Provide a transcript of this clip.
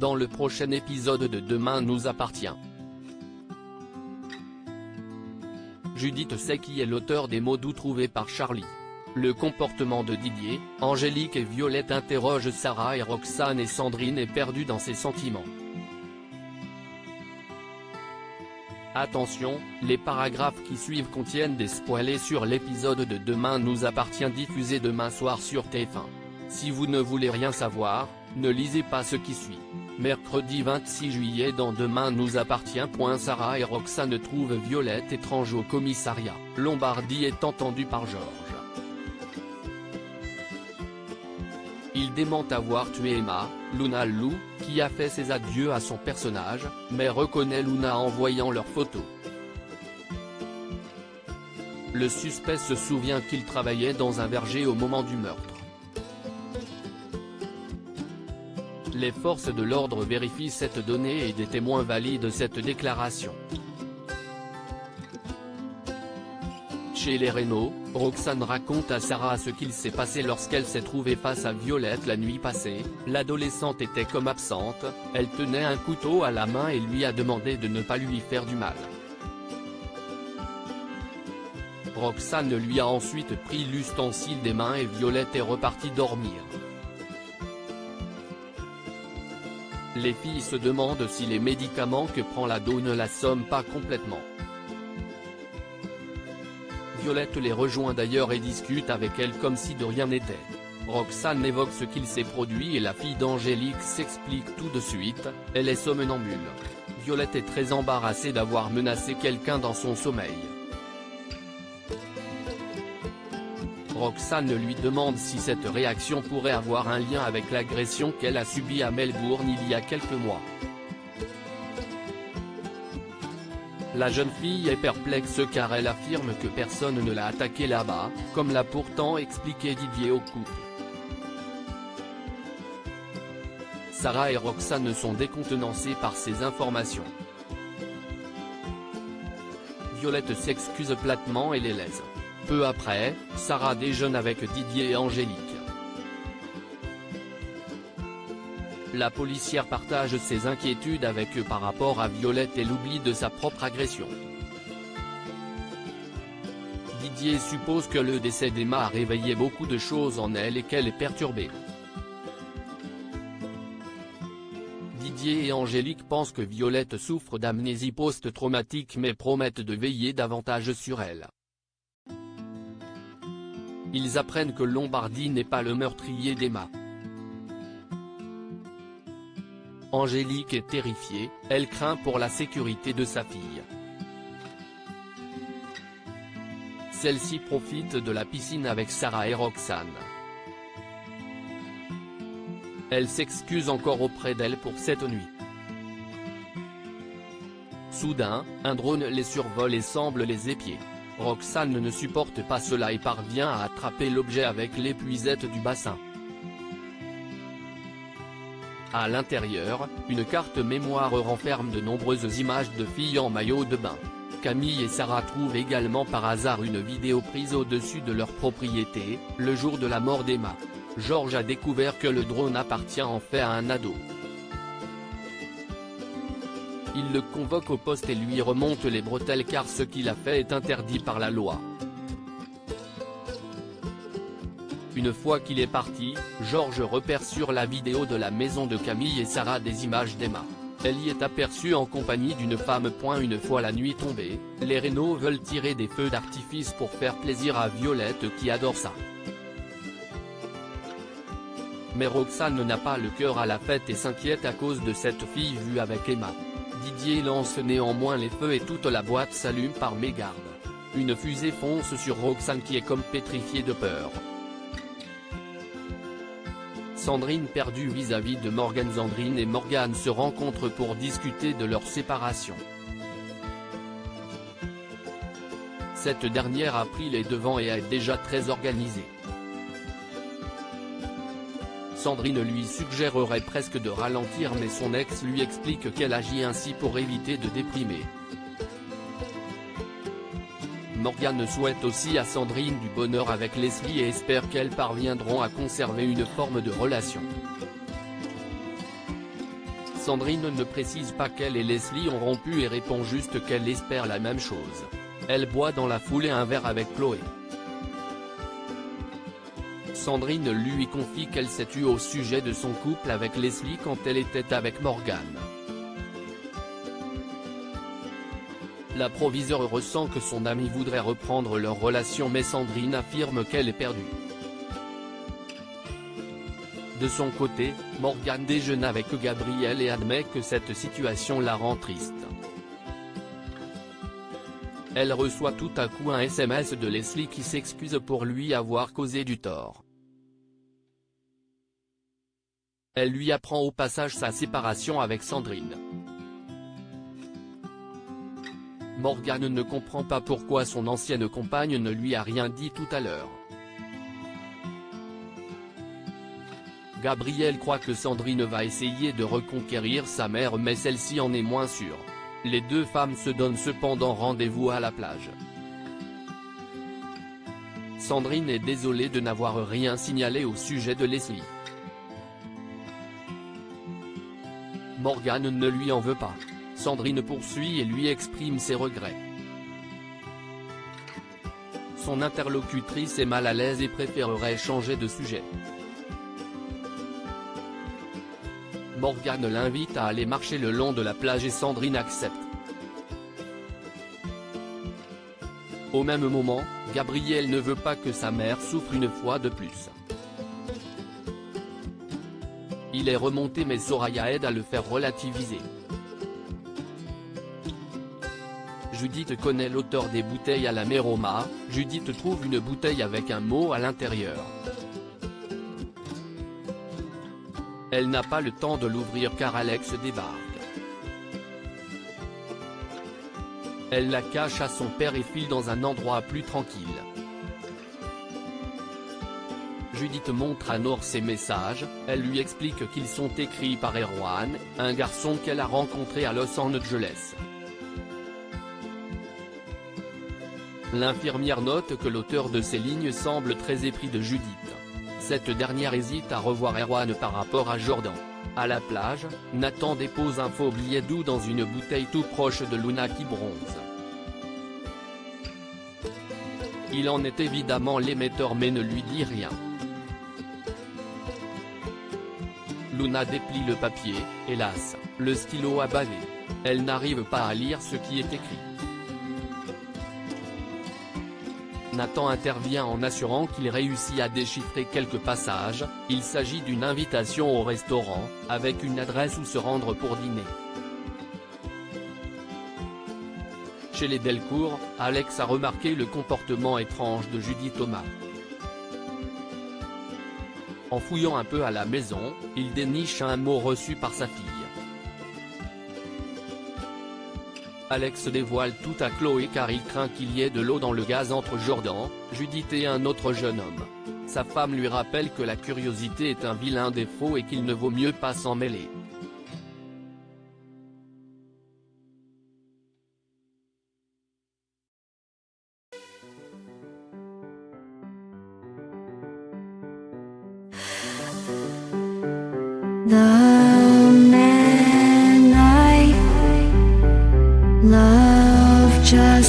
dans le prochain épisode de Demain nous appartient. Judith sait qui est l'auteur des mots doux trouvés par Charlie. Le comportement de Didier, Angélique et Violette interrogent Sarah et Roxane et Sandrine est perdue dans ses sentiments. Attention, les paragraphes qui suivent contiennent des spoilers sur l'épisode de Demain nous appartient diffusé demain soir sur TF1. Si vous ne voulez rien savoir, ne lisez pas ce qui suit. Mercredi 26 juillet dans Demain nous appartient. Sarah et Roxane trouvent Violette étrange au commissariat. Lombardie est entendu par Georges. Il dément avoir tué Emma, Luna Lou, qui a fait ses adieux à son personnage, mais reconnaît Luna en voyant leurs photos. Le suspect se souvient qu'il travaillait dans un verger au moment du meurtre. Les forces de l'ordre vérifient cette donnée et des témoins valident cette déclaration. Chez les Reynaud, Roxane raconte à Sarah ce qu'il s'est passé lorsqu'elle s'est trouvée face à Violette la nuit passée. L'adolescente était comme absente, elle tenait un couteau à la main et lui a demandé de ne pas lui faire du mal. Roxane lui a ensuite pris l'ustensile des mains et Violette est repartie dormir. Les filles se demandent si les médicaments que prend l'ado ne l'assomment pas complètement. Violette les rejoint d'ailleurs et discute avec elle comme si de rien n'était. Roxane évoque ce qu'il s'est produit et la fille d'Angélique s'explique tout de suite, elle est somnambule. Violette est très embarrassée d'avoir menacé quelqu'un dans son sommeil. Roxane lui demande si cette réaction pourrait avoir un lien avec l'agression qu'elle a subie à Melbourne il y a quelques mois. La jeune fille est perplexe car elle affirme que personne ne l'a attaquée là-bas, comme l'a pourtant expliqué Didier au couple. Sarah et Roxane sont décontenancées par ces informations. Violette s'excuse platement et les laisse. Peu après, Sarah déjeune avec Didier et Angélique. La policière partage ses inquiétudes avec eux par rapport à Violette et l'oubli de sa propre agression. Didier suppose que le décès d'Emma a réveillé beaucoup de choses en elle et qu'elle est perturbée. Didier et Angélique pensent que Violette souffre d'amnésie post-traumatique mais promettent de veiller davantage sur elle. Ils apprennent que Lombardie n'est pas le meurtrier d'Emma. Angélique est terrifiée, elle craint pour la sécurité de sa fille. Celle-ci profite de la piscine avec Sarah et Roxane. Elle s'excuse encore auprès d'elle pour cette nuit. Soudain, un drone les survole et semble les épier. Roxane ne supporte pas cela et parvient à attraper l'objet avec l'épuisette du bassin. À l'intérieur, une carte mémoire renferme de nombreuses images de filles en maillot de bain. Camille et Sarah trouvent également par hasard une vidéo prise au-dessus de leur propriété, le jour de la mort d'Emma. Georges a découvert que le drone appartient en fait à un ado. Il le convoque au poste et lui remonte les bretelles car ce qu'il a fait est interdit par la loi. Une fois qu'il est parti, Georges repère sur la vidéo de la maison de Camille et Sarah des images d'Emma. Elle y est aperçue en compagnie d'une femme. Une fois la nuit tombée, les Reynaud veulent tirer des feux d'artifice pour faire plaisir à Violette qui adore ça. Mais Roxane n'a pas le cœur à la fête et s'inquiète à cause de cette fille vue avec Emma. Didier lance néanmoins les feux et toute la boîte s'allume par mégarde. Une fusée fonce sur Roxane qui est comme pétrifiée de peur. Sandrine perdue vis-à-vis de Morgane. Sandrine et Morgane se rencontrent pour discuter de leur séparation. Cette dernière a pris les devants et est déjà très organisée. Sandrine lui suggérerait presque de ralentir mais son ex lui explique qu'elle agit ainsi pour éviter de déprimer. Morgane souhaite aussi à Sandrine du bonheur avec Leslie et espère qu'elles parviendront à conserver une forme de relation. Sandrine ne précise pas qu'elle et Leslie ont rompu et répond juste qu'elle espère la même chose. Elle boit dans la foulée un verre avec Chloé. Sandrine lui confie qu'elle s'est tue au sujet de son couple avec Leslie quand elle était avec Morgan. La proviseure ressent que son amie voudrait reprendre leur relation mais Sandrine affirme qu'elle est perdue. De son côté, Morgan déjeune avec Gabriel et admet que cette situation la rend triste. Elle reçoit tout à coup un SMS de Leslie qui s'excuse pour lui avoir causé du tort. Elle lui apprend au passage sa séparation avec Sandrine. Morgan ne comprend pas pourquoi son ancienne compagne ne lui a rien dit tout à l'heure. Gabriel croit que Sandrine va essayer de reconquérir sa mère mais celle-ci en est moins sûre. Les deux femmes se donnent cependant rendez-vous à la plage. Sandrine est désolée de n'avoir rien signalé au sujet de Leslie. Morgan ne lui en veut pas. Sandrine poursuit et lui exprime ses regrets. Son interlocutrice est mal à l'aise et préférerait changer de sujet. Morgan l'invite à aller marcher le long de la plage et Sandrine accepte. Au même moment, Gabriel ne veut pas que sa mère souffre une fois de plus. Il est remonté mais Soraya aide à le faire relativiser. Judith connaît l'auteur des bouteilles à la Méroma. Judith trouve une bouteille avec un mot à l'intérieur. Elle n'a pas le temps de l'ouvrir car Alex débarque. Elle la cache à son père et file dans un endroit plus tranquille. Judith montre à Nor ses messages, elle lui explique qu'ils sont écrits par Erwan, un garçon qu'elle a rencontré à Los Angeles. L'infirmière note que l'auteur de ces lignes semble très épris de Judith. Cette dernière hésite à revoir Erwan par rapport à Jordan. À la plage, Nathan dépose un faux billet doux dans une bouteille tout proche de Luna qui bronze. Il en est évidemment l'émetteur mais ne lui dit rien. Luna déplie le papier, hélas, le stylo a bavé. Elle n'arrive pas à lire ce qui est écrit. Nathan intervient en assurant qu'il réussit à déchiffrer quelques passages. Il s'agit d'une invitation au restaurant, avec une adresse où se rendre pour dîner. Chez les Delcourt, Alex a remarqué le comportement étrange de Judy Thomas. En fouillant un peu à la maison, il déniche un mot reçu par sa fille. Alex dévoile tout à Chloé car il craint qu'il y ait de l'eau dans le gaz entre Jordan, Judith et un autre jeune homme. Sa femme lui rappelle que la curiosité est un vilain défaut et qu'il ne vaut mieux pas s'en mêler. The man I love just